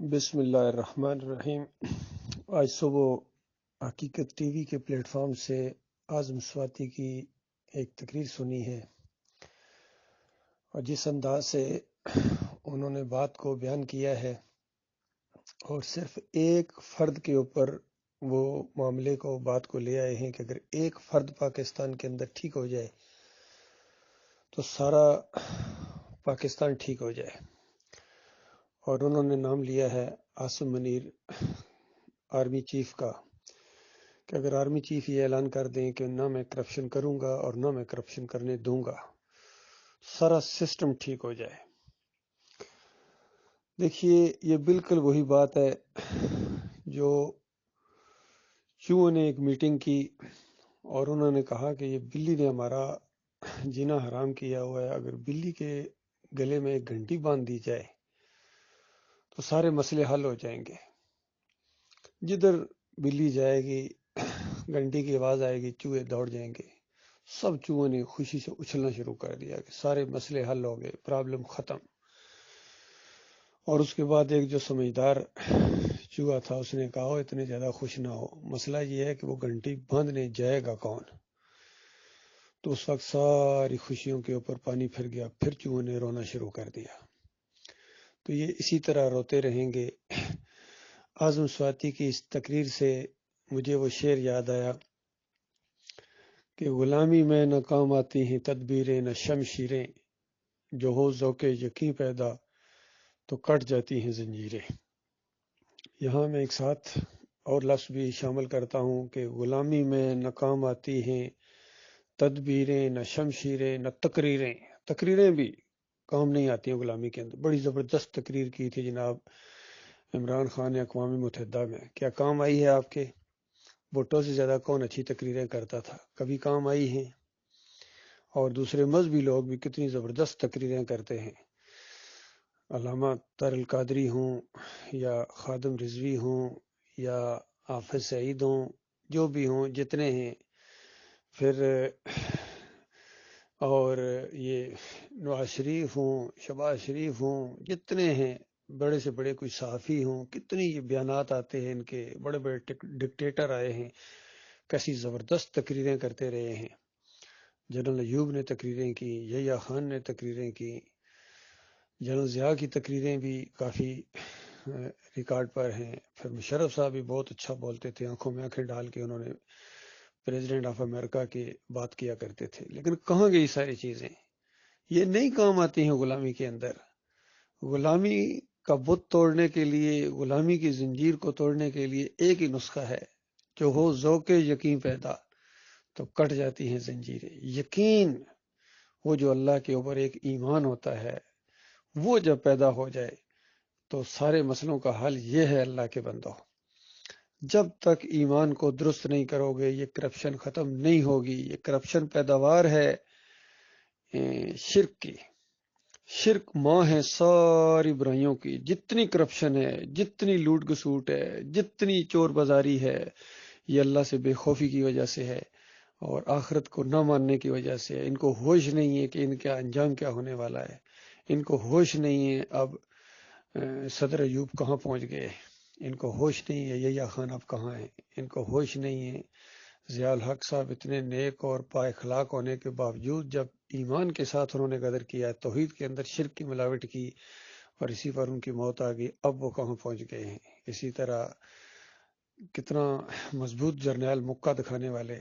بسم اللہ الرحمن الرحیم۔ آج صبح حقیقت ٹی وی کے پلیٹ فارم سے اعظم سواتی کی ایک تقریر سنی ہے، اور جس انداز سے انہوں نے بات کو بیان کیا ہے، اور صرف ایک فرد کے اوپر وہ معاملے کو بات کو لے آئے ہیں کہ اگر ایک فرد پاکستان کے اندر ٹھیک ہو جائے تو سارا پاکستان ٹھیک ہو جائے۔ اور انہوں نے نام لیا ہے عاصم منیر آرمی چیف کا، کہ اگر آرمی چیف یہ اعلان کر دیں کہ نہ میں کرپشن کروں گا اور نہ میں کرپشن کرنے دوں گا، سارا سسٹم ٹھیک ہو جائے۔ دیکھیے، یہ بالکل وہی بات ہے جو چوہوں نے ایک میٹنگ کی اور انہوں نے کہا کہ یہ بلی نے ہمارا جینا حرام کیا ہوا ہے، اگر بلی کے گلے میں ایک گھنٹی باندھ دی جائے تو سارے مسئلے حل ہو جائیں گے۔ جدھر بلی جائے گی، گھنٹی کی آواز آئے گی، چوہے دوڑ جائیں گے۔ سب چوہوں نے خوشی سے اچھلنا شروع کر دیا کہ سارے مسئلے حل ہو گئے، پرابلم ختم۔ اور اس کے بعد ایک جو سمجھدار چوہا تھا، اس نے کہا اتنے زیادہ خوش نہ ہو، مسئلہ یہ ہے کہ وہ گھنٹی باندھنے جائے گا کون؟ تو اس وقت ساری خوشیوں کے اوپر پانی پھر گیا، پھر چوہوں نے رونا شروع کر دیا۔ تو یہ اسی طرح روتے رہیں گے۔ اعظم سواتی کی اس تقریر سے مجھے وہ شعر یاد آیا کہ غلامی میں نہ کام آتی ہیں تدبیریں، نہ شمشیریں، جو ہو ذوق یقین پیدا تو کٹ جاتی ہیں زنجیریں۔ یہاں میں ایک ساتھ اور لفظ بھی شامل کرتا ہوں کہ غلامی میں نہ کام آتی ہیں تدبیریں، نہ شمشیریں، نہ تقریریں۔ تقریریں بھی کام نہیں آتی ہیں غلامی کے اندر۔ بڑی زبردست تقریر کی تھی جناب عمران خان نے اقوام متحدہ میں، کیا کام آئی ہے آپ کے؟ بھٹو سے زیادہ کون اچھی تقریریں کرتا تھا؟ کبھی کام آئی ہیں؟ اور دوسرے مذہبی لوگ بھی کتنی زبردست تقریریں کرتے ہیں۔ علامہ طاہر القادری ہوں یا خادم رضوی ہوں یا حافظ سعید ہوں، جو بھی ہوں، جتنے ہیں، پھر اور یہ نواز شریف ہوں، شہباز شریف ہوں، جتنے ہیں، بڑے سے بڑے کوئی صحافی ہوں، کتنی یہ بیانات آتے ہیں ان کے، بڑے بڑے ڈکٹیٹر آئے ہیں، کیسی زبردست تقریریں کرتے رہے ہیں۔ جنرل ایوب نے تقریریں کی، یحییٰ خان نے تقریریں کی، جنرل ضیاء کی تقریریں بھی کافی ریکارڈ پر ہیں۔ پھر مشرف صاحب بھی بہت اچھا بولتے تھے، آنکھوں میں آنکھیں ڈال کے انہوں نے پریزیڈنٹ آف امریکہ کی بات کیا کرتے تھے۔ لیکن کہاں گئی ساری چیزیں؟ یہ نہیں کام آتی ہیں غلامی کے اندر۔ غلامی کا بت توڑنے کے لیے، غلامی کی زنجیر کو توڑنے کے لیے ایک ہی نسخہ ہے، جو ہو ذوق یقین پیدا تو کٹ جاتی ہیں زنجیریں۔ یقین، وہ جو اللہ کے اوپر ایک ایمان ہوتا ہے، وہ جب پیدا ہو جائے تو سارے مسئلوں کا حل یہ ہے اللہ کے بندو۔ جب تک ایمان کو درست نہیں کرو گے، یہ کرپشن ختم نہیں ہوگی۔ یہ کرپشن پیداوار ہے شرک کی۔ شرک ماں ہے ساری برائیوں کی۔ جتنی کرپشن ہے، جتنی لوٹ گسوٹ ہے، جتنی چور بازاری ہے، یہ اللہ سے بے خوفی کی وجہ سے ہے اور آخرت کو نہ ماننے کی وجہ سے ہے۔ ان کو ہوش نہیں ہے کہ ان کا انجام کیا ہونے والا ہے۔ ان کو ہوش نہیں ہے اب صدر ایوب کہاں پہنچ گئے، ان کو ہوش نہیں ہے یحییٰ خان اب کہاں ہیں، ان کو ہوش نہیں ہے ضیاء الحق صاحب اتنے نیک اور با اخلاق ہونے کے باوجود جب ایمان کے ساتھ انہوں نے غدر کیا، توحید کے اندر شرک کی ملاوٹ کی اور اسی پر ان کی موت آ گئی، اب وہ کہاں پہنچ گئے ہیں۔ اسی طرح کتنا مضبوط جرنیل مکہ دکھانے والے،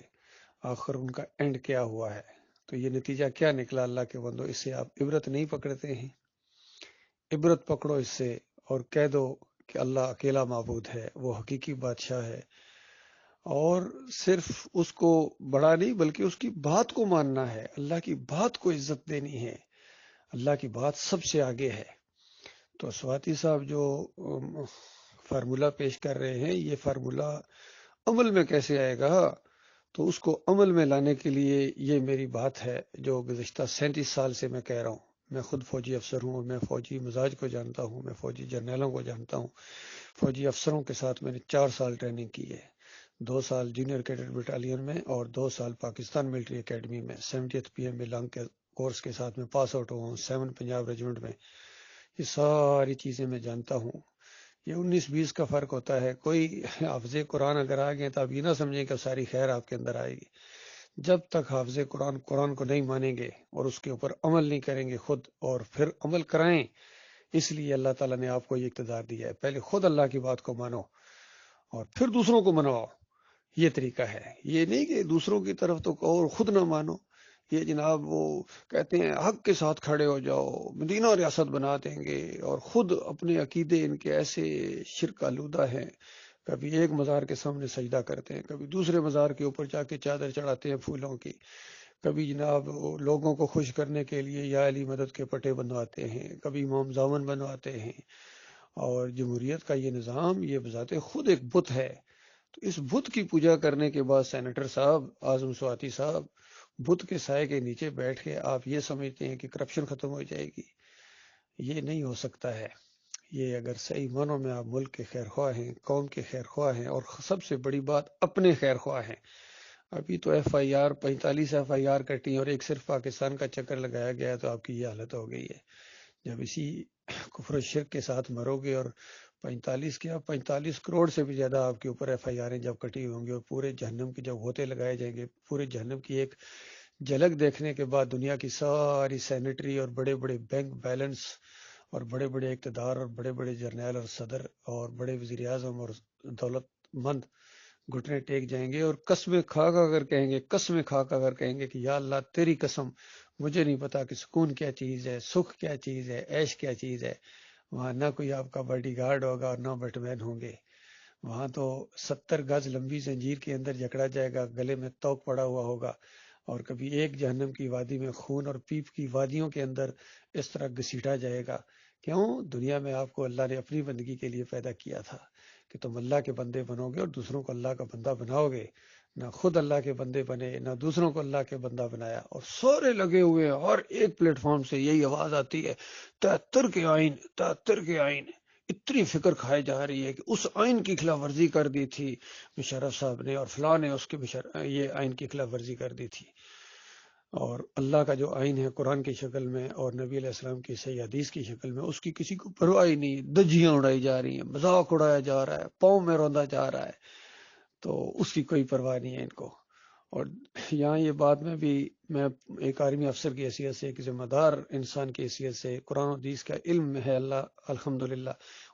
آخر ان کا اینڈ کیا ہوا ہے؟ تو یہ نتیجہ کیا نکلا اللہ کے بندو؟ اس سے آپ عبرت نہیں پکڑتے ہیں؟ عبرت پکڑو اس سے اور کہہ دو کہ اللہ اکیلا معبود ہے، وہ حقیقی بادشاہ ہے، اور صرف اس کو بڑا نہیں بلکہ اس کی بات کو ماننا ہے، اللہ کی بات کو عزت دینی ہے، اللہ کی بات سب سے آگے ہے۔ تو سواتی صاحب جو فارمولہ پیش کر رہے ہیں، یہ فارمولہ عمل میں کیسے آئے گا؟ تو اس کو عمل میں لانے کے لیے یہ میری بات ہے جو گزشتہ 37 سال سے میں کہہ رہا ہوں۔ میں خود فوجی افسر ہوں اور میں فوجی مزاج کو جانتا ہوں، میں فوجی جرنیلوں کو جانتا ہوں، فوجی افسروں کے ساتھ میں نے 4 سال ٹریننگ کی ہے، 2 سال جونیئر کیڈٹ بٹالین میں اور 2 سال پاکستان ملٹری اکیڈمی میں 70th PM لانگ کے کورس کے ساتھ میں پاس آؤٹ ہوا ہوں، 7 پنجاب ریجمنٹ میں۔ یہ ساری چیزیں میں جانتا ہوں۔ یہ 19-20 کا فرق ہوتا ہے. کوئی حافظ قرآن اگر آ گئے تو آپ یہ نہ سمجھیں کہ ساری خیر آپ کے اندر آئے گی. جب تک حافظ قرآن کو نہیں مانیں گے اور اس کے اوپر عمل نہیں کریں گے خود، اور پھر عمل کرائیں. اس لیے اللہ تعالیٰ نے آپ کو یہ اقتدار دیا ہے. پہلے خود اللہ کی بات کو مانو اور پھر دوسروں کو منواؤ. یہ طریقہ ہے. یہ نہیں کہ دوسروں کی طرف تو کہو اور خود نہ مانو. یہ جناب وہ کہتے ہیں حق کے ساتھ کھڑے ہو جاؤ، مدینہ ریاست بنا دیں گے، اور خود اپنے عقیدے ان کے ایسے شرک آلودہ ہیں. کبھی ایک مزار کے سامنے سجدہ کرتے ہیں، کبھی دوسرے مزار کے اوپر جا کے چادر چڑھاتے ہیں پھولوں کی، کبھی جناب لوگوں کو خوش کرنے کے لیے یا علی مدد کے پٹے بنواتے ہیں، کبھی امام زامن بنواتے ہیں. اور جمہوریت کا یہ نظام یہ بذات خود ایک بت ہے. تو اس بت کی پوجا کرنے کے بعد سینیٹر صاحب، اعظم سواتی صاحب، بت کے سائے کے نیچے بیٹھ کے آپ یہ سمجھتے ہیں کہ کرپشن ختم ہو جائے گی. یہ نہیں ہو سکتا ہے. یہ اگر صحیح معنوں میں آپ ملک کے خیر خواہ ہیں، قوم کے خیر خواہ ہیں، اور سب سے بڑی بات اپنے خیر خواہ ہیں. ابھی تو FIR 45 FIR کٹی اور ایک صرف پاکستان کا چکر لگایا گیا تو آپ کی یہ حالت ہو گئی ہے. جب اسی کفر و شرک کے ساتھ مرو گے اور 45 کروڑ سے بھی زیادہ آپ کے اوپر FIR جب کٹی ہوں گی اور پورے جہنم کی جب ہوتے لگائے جائیں گے، پورے جہنم کی ایک جھلک دیکھنے کے بعد دنیا کی ساری سینیٹری اور بڑے بڑے بینک بیلنس اور بڑے بڑے اقتدار اور بڑے بڑے جرنیل اور صدر اور بڑے وزیر اعظم اور دولت مند گھٹنے ٹیک جائیں گے اور قسمیں کھا کر کہیں گے کہ یا اللہ تیری قسم، مجھے نہیں پتا کہ سکون کیا چیز ہے، سکھ کیا چیز ہے، عیش کیا چیز ہے. وہاں نہ کوئی آپ کا باڈی گارڈ ہوگا اور نہ بیٹ مین ہوں گے. وہاں تو 70 گز لمبی زنجیر کے اندر جکڑا جائے گا، گلے میں توق پڑا ہوا ہوگا، اور کبھی ایک جہنم کی وادی میں خون اور پیپ کی وادیوں کے اندر اس طرح گھسیٹا جائے گا. کیوں؟ دنیا میں آپ کو اللہ نے اپنی بندگی کے لیے پیدا کیا تھا کہ تم اللہ کے بندے بنو گے اور دوسروں کو اللہ کا بندہ بناؤ گے. نہ خود اللہ کے بندے بنے، نہ دوسروں کو اللہ کے بندہ بنایا، اور سورے لگے ہوئے ہیں. اور ایک پلیٹ فارم سے یہی آواز آتی ہے 73 کے آئین. اتنی فکر کھائی جا رہی ہے کہ اس آئین کی خلاف ورزی کر دی تھی مشرف صاحب نے، اور فلاں نے اس کی یہ آئین کی خلاف ورزی کر دی تھی. اور اللہ کا جو آئین ہے قرآن کی شکل میں اور نبی علیہ السلام کی صحیح حدیث کی شکل میں، اس کی کسی کو پرواہ ہی نہیں. دجیاں اڑائی جا رہی ہیں، مذاق اڑایا جا رہا ہے، پاؤں میں روندا جا رہا ہے، تو اس کی کوئی پرواہ نہیں ہے ان کو. اور یہاں یہ بات میں ایک آرمی افسر کی حیثیت سے، ایک ذمہ دار انسان کی حیثیت سے، قرآن و حدیث کا علم ہے اللہ الحمدللہ،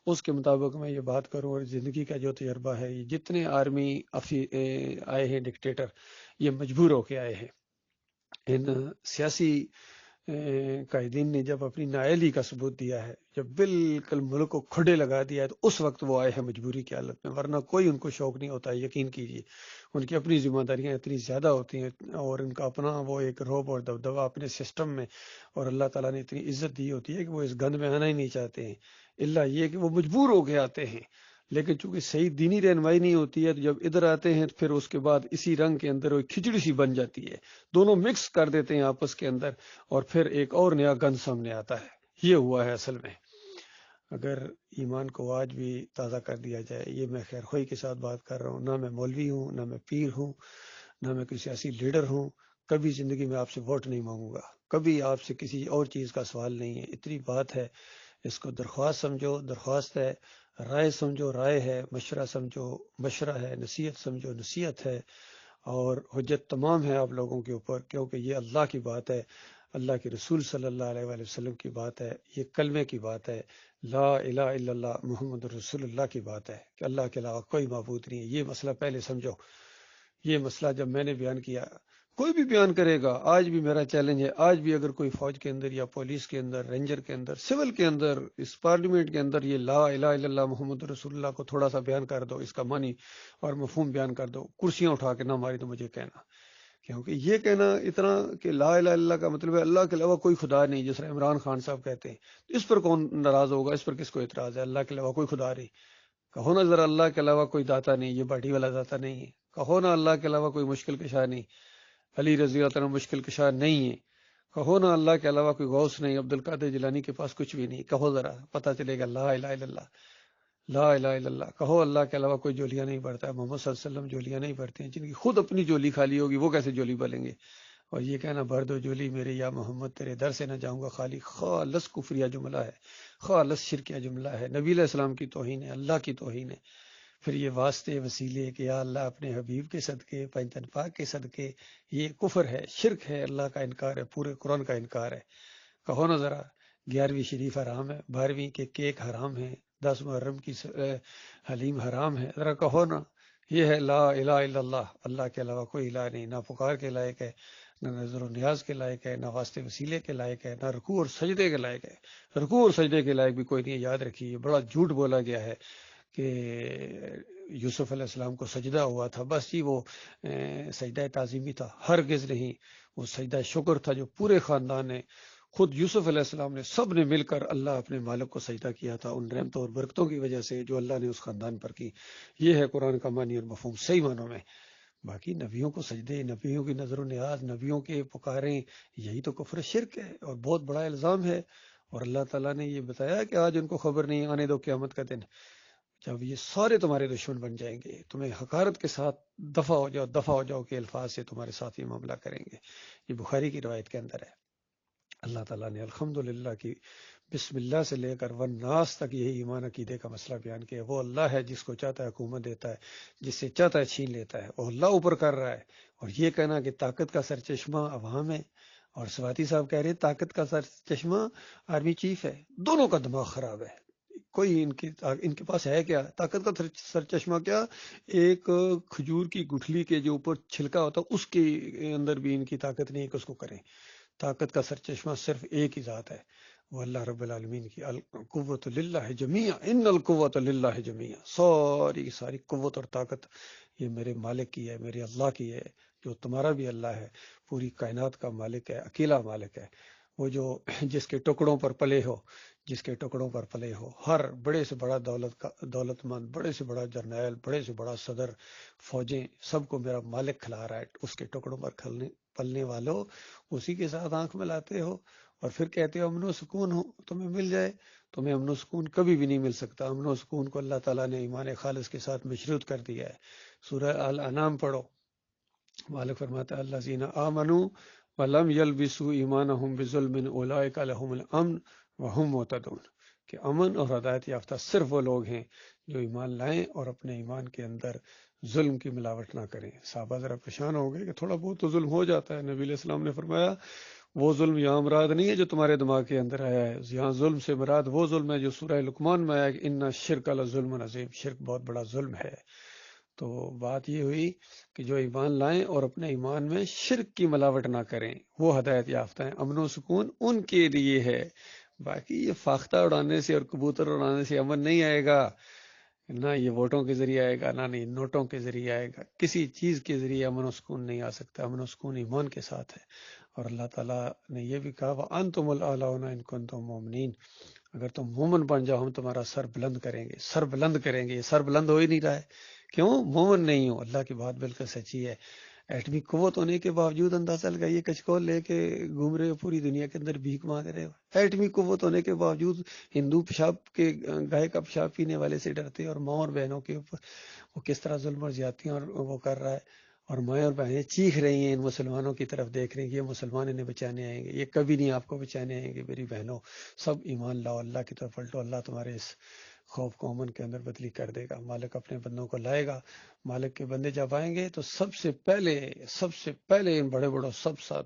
اس کے مطابق میں یہ بات کروں. اور زندگی کا جو تجربہ ہے، یہ جتنے آرمی آئے ہیں ڈکٹیٹر، یہ مجبور ہو کے آئے ہیں. ان سیاسی قائدین نے جب اپنی نااہلی کا ثبوت دیا ہے، جب بالکل ملک کو کھڈے لگا دیا ہے، تو اس وقت وہ آئے ہیں مجبوری کی حالت میں، ورنہ کوئی ان کو شوق نہیں ہوتا ہے. یقین کیجیے ان کی اپنی ذمہ داریاں اتنی زیادہ ہوتی ہیں، اور ان کا اپنا وہ ایک روب اور دبدبہ اپنے سسٹم میں، اور اللہ تعالیٰ نے اتنی عزت دی ہوتی ہے کہ وہ اس گند میں آنا ہی نہیں چاہتے ہیں، الا یہ کہ وہ مجبور ہو کے آتے ہیں. لیکن چونکہ صحیح دینی رہنمائی نہیں ہوتی ہے، تو جب ادھر آتے ہیں تو پھر اس کے بعد اسی رنگ کے اندر وہ کھچڑی سی بن جاتی ہے، دونوں مکس کر دیتے ہیں آپس کے اندر، اور پھر ایک اور نیا گند سامنے آتا ہے. یہ ہوا ہے اصل میں. اگر ایمان کو آج بھی تازہ کر دیا جائے، یہ میں خیر خواہی کے ساتھ بات کر رہا ہوں، نہ میں مولوی ہوں، نہ میں پیر ہوں، نہ میں کوئی سیاسی لیڈر ہوں. کبھی زندگی میں آپ سے ووٹ نہیں مانگوں گا، کبھی آپ سے کسی اور چیز کا سوال نہیں ہے. اتنی بات ہے، اس کو درخواست سمجھو درخواست ہے، رائے سمجھو رائے ہے، مشورہ سمجھو مشورہ ہے، نصیحت سمجھو نصیحت ہے، اور حجت تمام ہے آپ لوگوں کے اوپر، کیونکہ یہ اللہ کی بات ہے، اللہ کے رسول صلی اللہ علیہ وآلہ وسلم کی بات ہے، یہ کلمے کی بات ہے، لا الہ الا اللہ محمد رسول اللہ کی بات ہے کہ اللہ کے علاوہ کوئی معبود نہیں ہے. یہ مسئلہ پہلے سمجھو. یہ مسئلہ جب میں نے بیان کیا، کوئی بھی بیان کرے گا، آج بھی میرا چیلنج ہے، آج بھی اگر کوئی فوج کے اندر یا پولیس کے اندر، رینجر کے اندر، سول کے اندر، اس پارلیمنٹ کے اندر یہ لا الہ الا اللہ محمد رسول اللہ کو تھوڑا سا بیان کر دو، اس کا معنی اور مفہوم بیان کر دو، کرسیاں اٹھا کے نہ ماری تو مجھے کہنا. کیونکہ یہ کہنا اتنا کہ لا الہ الا اللہ کا مطلب ہے اللہ کے علاوہ کوئی خدا نہیں، جس طرح عمران خان صاحب کہتے ہیں، اس پر کون ناراض ہوگا؟ اس پر کس کو اعتراض ہے؟ اللہ کے علاوہ کوئی خدا نہیں. کہو نا ذرا اللہ کے علاوہ کوئی داتا نہیں، یہ باٹی والا داتا نہیں ہے. کہو نا اللہ کے علاوہ کوئی مشکل کشا نہیں، علی رضی اللہ عنہ مشکل کشا نہیں ہے. کہو نا اللہ کے علاوہ کوئی غوث نہیں، عبد القادر جیلانی کے پاس کچھ بھی نہیں. کہو ذرا، پتہ چلے گا لا الہ الا اللہ. لا الہ الا اللہ کہو. اللہ کے علاوہ کوئی جولیاں نہیں بھرتا ہے، محمد صلی اللہ علیہ وسلم جولیاں نہیں بھرتے ہیں. جن کی خود اپنی جولی خالی ہوگی وہ کیسے جولی بھریں گے؟ اور یہ کہنا برد و جولی میرے یا محمد تیرے در سے نہ جاؤں گا خالی، خالص کفریہ جملہ ہے، خالص شرکیہ جملہ ہے، نبی علیہ السلام کی توہین ہے، اللہ کی توہین ہے۔ پھر یہ واسطے وسیلے کہ یا اللہ اپنے حبیب کے صدقے، پنجتن پاک کے صدقے، یہ کفر ہے، شرک ہے، اللہ کا انکار ہے، پورے قرآن کا انکار ہے۔ کہو نا ذرا، 11ویں شریف حرام ہے، 12ویں کے کیک حرام ہے، 10 محرم کی حلیم حرام ہے، ذرا کہو نا۔ یہ ہے لا الہ الا اللہ، اللہ کے علاوہ کوئی الہ نہیں، نہ پکار کے لائق ہے، نہ نظر و نیاز کے لائق ہے، نہ واسطے وسیلے کے لائق ہے، نہ رکوع اور سجدے کے لائق ہے۔ رکوع اور سجدے کے لائق بھی کوئی نہیں ہے، یاد رکھیے، یہ بڑا جھوٹ بولا گیا ہے کہ یوسف علیہ السلام کو سجدہ ہوا تھا، بس جی وہ سجدہ تعظیمی تھا، ہرگز نہیں۔ وہ سجدہ شکر تھا جو پورے خاندان نے، خود یوسف علیہ السلام نے، سب نے مل کر اللہ اپنے مالک کو سجدہ کیا تھا، ان رحمتوں اور برکتوں کی وجہ سے جو اللہ نے اس خاندان پر کی۔ یہ ہے قرآن کا معنی اور مفہوم صحیح معنوں میں۔ باقی نبیوں کو سجدے، نبیوں کی نظر و نیاز، نبیوں کے پکاریں، یہی تو کفر شرک ہے اور بہت بڑا الزام ہے۔ اور اللہ تعالیٰ نے یہ بتایا کہ آج ان کو خبر نہیں، آنے دو قیامت کا دن، جب یہ سارے تمہارے دشمن بن جائیں گے، تمہیں حقارت کے ساتھ دفع ہو جاؤ، دفع ہو جاؤ کے الفاظ سے تمہارے ساتھ یہ معاملہ کریں گے۔ یہ بخاری کی روایت کے اندر ہے۔ اللہ تعالیٰ نے الحمدللہ کی بسم اللہ سے لے کر والناس تک یہی ایمان عقیدے کا مسئلہ بیان کیا۔ وہ اللہ ہے جس کو چاہتا ہے حکومت دیتا ہے، جس سے چاہتا ہے چھین لیتا ہے، وہ اللہ اوپر کر رہا ہے۔ اور یہ کہنا کہ طاقت کا سرچشمہ عوام ہے، اور سواتی صاحب کہہ رہے ہیں طاقت کا سرچشمہ آرمی چیف ہے، دونوں کا دماغ خراب ہے۔ کوئی ان کے پاس ہے کیا طاقت کا سرچشمہ؟ کیا ایک کھجور کی گٹھلی کے جو اوپر چھلکا ہوتا ہے اس کے اندر بھی ان کی طاقت نہیں کہ اس کو کریں۔ طاقت کا سرچشمہ صرف ایک ہی ذات ہے، وہ اللہ رب العالمین کی۔ القوت للہ جمیعا، ان القوت للہ جمیعا، ساری کی ساری قوت اور طاقت یہ میرے مالک کی ہے، میرے اللہ کی ہے، جو تمہارا بھی اللہ ہے، پوری کائنات کا مالک ہے، اکیلا مالک ہے۔ وہ جو جس کے ٹکڑوں پر پلے ہو، جس کے ٹکڑوں پر پلے ہو، ہر بڑے سے بڑا دولت مند، بڑے سے بڑا جرنیل، بڑے سے بڑا صدر، فوجیں، سب کو میرا مالک کھلا رہا ہے۔ اس کے ٹکڑوں پر پلنے والوں، اسی کے ساتھ آنکھ ملاتے ہو اور پھر کہتے ہو امن و سکون ہو تمہیں مل جائے۔ تمہیں امن و سکون کبھی بھی نہیں مل سکتا۔ امن و سکون کو اللہ تعالیٰ نے ایمان خالص کے ساتھ مشروط کر دیا ہے۔ سورہ الانعام پڑھو، مالک فرماتا ہے الذین آمنوا ولم یلبسوا ایمانہم بظلم اولئک لہم الامن وہم مہتدون، کہ امن اور ہدایت یافتہ صرف وہ لوگ ہیں جو ایمان لائیں اور اپنے ایمان کے اندر ظلم کی ملاوٹ نہ کریں۔ صحابہ ذرا پریشان ہو گئے کہ تھوڑا بہت تو ظلم ہو جاتا ہے۔ نبی علیہ السلام نے فرمایا وہ ظلم یہاں مراد نہیں ہے جو تمہارے دماغ کے اندر آیا ہے، یہاں ظلم سے مراد وہ ظلم ہے جو سورہ لقمان میں آیا کہ ان الشرک لظلم عظیم، شرک بہت بڑا ظلم ہے۔ تو بات یہ ہوئی کہ جو ایمان لائیں اور اپنے ایمان میں شرک کی ملاوٹ نہ کریں، وہ ہدایت یافتہ ہیں۔ امن و سکون ان کے لیے ہے۔ باقی یہ فاختہ اڑانے سے اور کبوتر اڑانے سے امن نہیں آئے گا، نہ یہ ووٹوں کے ذریعے آئے گا، نہ نوٹوں کے ذریعے آئے گا، کسی چیز کے ذریعے امن و سکون نہیں آ سکتا۔ امن و سکون ایمان کے ساتھ ہے۔ اور اللہ تعالیٰ نے یہ بھی کہا وَأَنْتُمُ الْأَعْلَوْنَ إِن كُنتُم مُؤْمِنِينَ، اگر تم مومن بن جاؤ ہم تمہارا سر بلند کریں گے، سر بلند کریں گے۔ یہ سر بلند ہو ہی نہیں رہا ہے، کیوں؟ مومن نہیں ہو۔ اللہ کی بات بالکل سچی ہے۔ ایٹمی قوت ہونے کے باوجود اندازہ لگائیے کچکول لے کے گھوم رہے ہو پوری دنیا کے اندر، بھیک مانگ رہے ہو۔ ایٹمی قوت ہونے کے باوجود ہندو پیشاب کے گائے کا پیشاب پینے والے سے ڈرتے، اور ماں اور بہنوں کے اوپر وہ کس طرح ظلم اور زیادتیاں اور وہ کر رہا ہے، اور مائیں اور بہنیں چیخ رہی ہیں ان مسلمانوں کی طرف دیکھ رہی ہیں کہ یہ مسلمان انہیں بچانے آئیں گے۔ یہ کبھی نہیں آپ کو بچانے آئیں گے میری بہنوں، سب ایمان لاؤ، اللہ کی طرف پلٹو، اللہ تمہارے اس خوف کو امن کے اندر بدلی کر دے گا۔ مالک اپنے بندوں کو لائے گا، مالک کے بندے جب آئیں گے تو سب سے پہلے ان بڑے بڑوں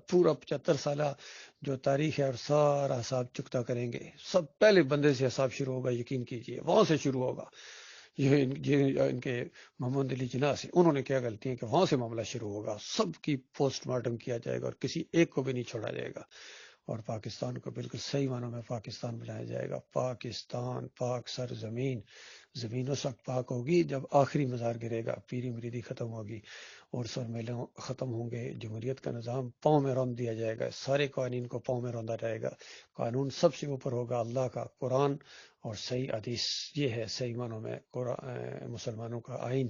پورا 75 سالہ جو تاریخ ہے اور سارا حساب چکتا کریں گے۔ سب پہلے بندے سے حساب شروع ہوگا، یقین کیجئے وہاں سے شروع ہوگا۔ یہ ان کے محمد علی جناح سے انہوں نے کیا غلطی ہے کہ وہاں سے معاملہ شروع ہوگا، سب کی پوسٹ مارٹم کیا جائے گا اور کسی ایک کو بھی نہیں چھوڑا جائے گا، اور پاکستان کو بالکل صحیح معنوں میں پاکستان بنایا جائے گا۔ پاکستان، پاک سر زمین، زمین اس وقت پاک ہوگی جب آخری مزار گرے گا، پیری مریدی ختم ہوگی، اور سر میلوں ختم ہوں گے، جمہوریت کا نظام پاؤں میں روند دیا جائے گا، سارے قوانین کو پاؤں میں روندا جائے گا۔ قانون سب سے اوپر ہوگا اللہ کا قرآن اور صحیح حدیث، یہ ہے صحیح معنوں میں مسلمانوں کا آئین۔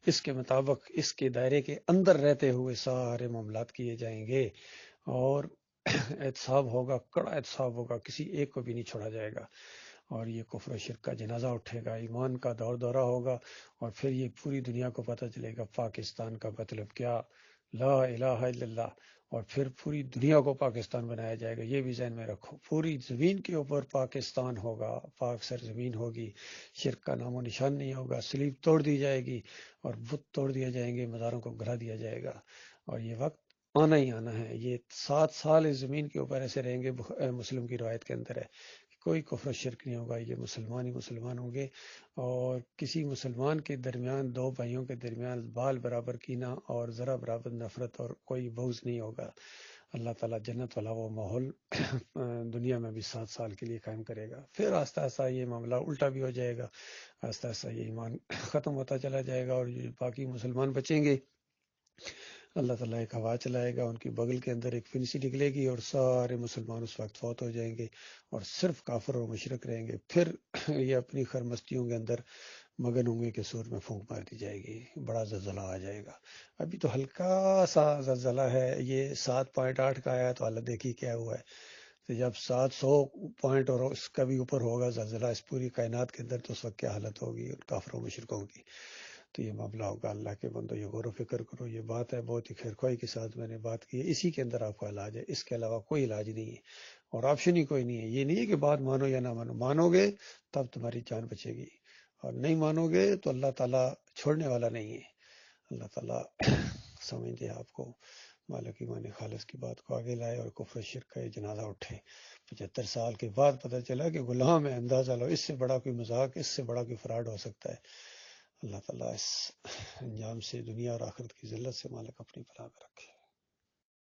اس کے مطابق اس کے دائرے کے اندر رہتے ہوئے سارے معاملات کیے جائیں گے، اور احتساب ہوگا، کڑا احتساب ہوگا، کسی ایک کو بھی نہیں چھوڑا جائے گا، اور یہ کفر و شرک کا جنازہ اٹھے گا، ایمان کا دور دورہ ہوگا، اور پھر یہ پوری دنیا کو پتہ چلے گا پاکستان کا مطلب کیا، لا الہ الا اللہ، اور پھر پوری دنیا کو پاکستان بنایا جائے گا، یہ بھی ذہن میں رکھو، پوری زمین کے اوپر پاکستان ہوگا، پاک سرزمین ہوگی، شرک کا نام و نشان نہیں ہوگا، سلیب توڑ دی جائے گی اور بت توڑ دیے جائیں گے، مزاروں کو گرا دیا جائے گا، اور یہ وقت آنا ہی آنا ہے۔ یہ 7 سال اس زمین کے اوپر ایسے رہیں گے، مسلم کی روایت کے اندر ہے کہ کوئی کفر و شرک نہیں ہوگا، یہ مسلمان ہی مسلمان ہوں گے، اور کسی مسلمان کے درمیان، دو بھائیوں کے درمیان بال برابر کینہ اور ذرا برابر نفرت اور کوئی بغض نہیں ہوگا۔ اللہ تعالیٰ جنت والا وہ ماحول دنیا میں بھی 7 سال کے لیے قائم کرے گا۔ پھر آہستہ آہستہ یہ معاملہ الٹا بھی ہو جائے گا، آہستہ آہستہ یہ ایمان ختم ہوتا چلا جائے گا، اور جو باقی مسلمان بچیں گے، اللہ تعالیٰ ایک ہوا چلائے گا، ان کی بغل کے اندر ایک فنسی نکلے گی، اور سارے مسلمان اس وقت فوت ہو جائیں گے، اور صرف کافر اور مشرک رہیں گے۔ پھر یہ اپنی خرمستیوں کے اندر مگن ہوں گے کہ سور میں پھونک مار دی جائے گی، بڑا زلزلہ آ جائے گا۔ ابھی تو ہلکا سا زلزلہ ہے، یہ 7.8 کا آیا تو حالت دیکھی کیا ہوا ہے، تو جب 700 پوائنٹ اور اس کا بھی اوپر ہوگا زلزلہ اس پوری کائنات کے اندر، تو اس وقت کیا حالت ہوگی ان کافروں مشرکوں کی۔ تو یہ معاملہ ہوگا۔ اللہ کے بندو یہ غور و فکر کرو، یہ بات ہے بہت ہی خیرخواہی کے ساتھ میں نے بات کی ہے، اسی کے اندر آپ کا علاج ہے، اس کے علاوہ کوئی علاج نہیں ہے، اور آپشن ہی کوئی نہیں ہے۔ یہ نہیں ہے کہ بات مانو یا نہ مانو، مانو گے تب تمہاری جان بچے گی، اور نہیں مانو گے تو اللہ تعالیٰ چھوڑنے والا نہیں ہے۔ اللہ تعالیٰ سمجھ دے آپ کو، مالک ایمان خالص کی بات کو آگے لائے، اور کفر و شرک کا یہ جنازہ اٹھے۔ 75 سال کے بعد پتہ چلا کہ غلام ہے، اندازہ لو، اس سے بڑا کوئی مذاق، اس سے بڑا کوئی فراڈ ہو سکتا ہے۔ اللہ تعالیٰ اس انجام سے دنیا اور آخرت کی ذلت سے مالک اپنی پناہ میں رکھے۔